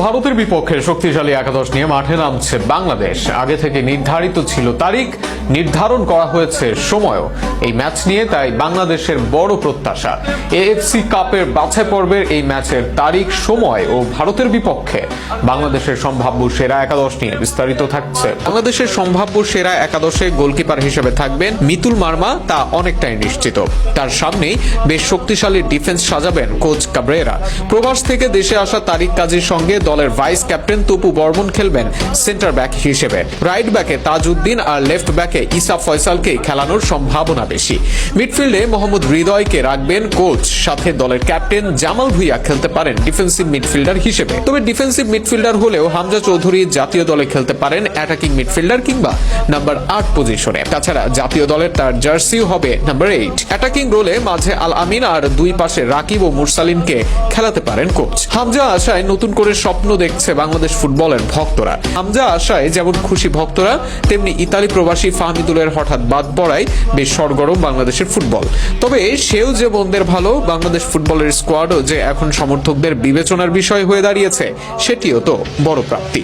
ভারতের বিপক্ষে শক্তিশালী একাদশ নিয়ে মাঠে নামছে বাংলাদেশ। আগে থেকে নির্ধারিত ছিল তারিখ, নির্ধারণ করা হয়েছে সময়ও। এই ম্যাচ নিয়ে তাই বাংলাদেশের বড় প্রত্যাশা। এএফসি কাপের বাছাই পর্বের এই ম্যাচের তারিখ, সময় ও ভারতের বিপক্ষে বাংলাদেশের সম্ভাব্য সেরা একাদশ নিয়ে বিস্তারিত থাকছে। বাংলাদেশের সম্ভাব্য সেরা একাদশে গোলকিপার হিসেবে থাকবেন মিতুল মার্মা, তা অনেকটাই নিশ্চিত। তার সামনেই বেশ শক্তিশালী ডিফেন্স সাজাবেন কোচ কাবরেরা। প্রবাস থেকে দেশে আসা তারিক কাজীর সঙ্গে দলের ভাইস ক্যাপ্টেন তপু বর্মন খেলবেন সেন্টার ব্যাক হিসেবে। রাইট ব্যাকে তাজউদ্দিন আর লেফট ব্যাকে ইসা ফয়সালকে খেলানোর সম্ভাবনা বেশি। মিডফিল্ডে মোহাম্মদ হৃদয়কে রাখবেন কোচ, সাথে দলের ক্যাপ্টেন জামাল ভুঁইয়া খেলতে পারেন ডিফেন্সিভ মিডফিল্ডার হিসেবে। তবে ডিফেন্সিভ মিডফিল্ডার হলেও হামজা চৌধুরী জাতীয় দলে খেলতে পারেন অ্যাটাকিং মিডফিল্ডার কিংবা নাম্বার 8 পজিশনে। তাছাড়া জাতীয় দলের তার জার্সিও হবে নাম্বার 8। অ্যাটাকিং রোলে মাঝে আল আমিন আর দুই পাশে রাকিব ও মুরসালিনকে খেলাতে পারেন কোচ। হামজা আশায় নতুন করে স্বপ্ন দেখছে বাংলাদেশ ফুটবলের ভক্তরা। হামজা আশায় যেমন খুশি ভক্তরা, তেমনি ইতালি প্রবাসী ফাহমিদুলের হঠাৎ বাদ পড়ায় বেশ সরগরম বাংলাদেশের ফুটবল। তবে সেও যে বন্দের ভালো, বাংলাদেশ ফুটবলের স্কোয়াডও যে এখন সমর্থকদের বিবেচনার বিষয় হয়ে দাঁড়িয়েছে, সেটিও তো বড় প্রাপ্তি।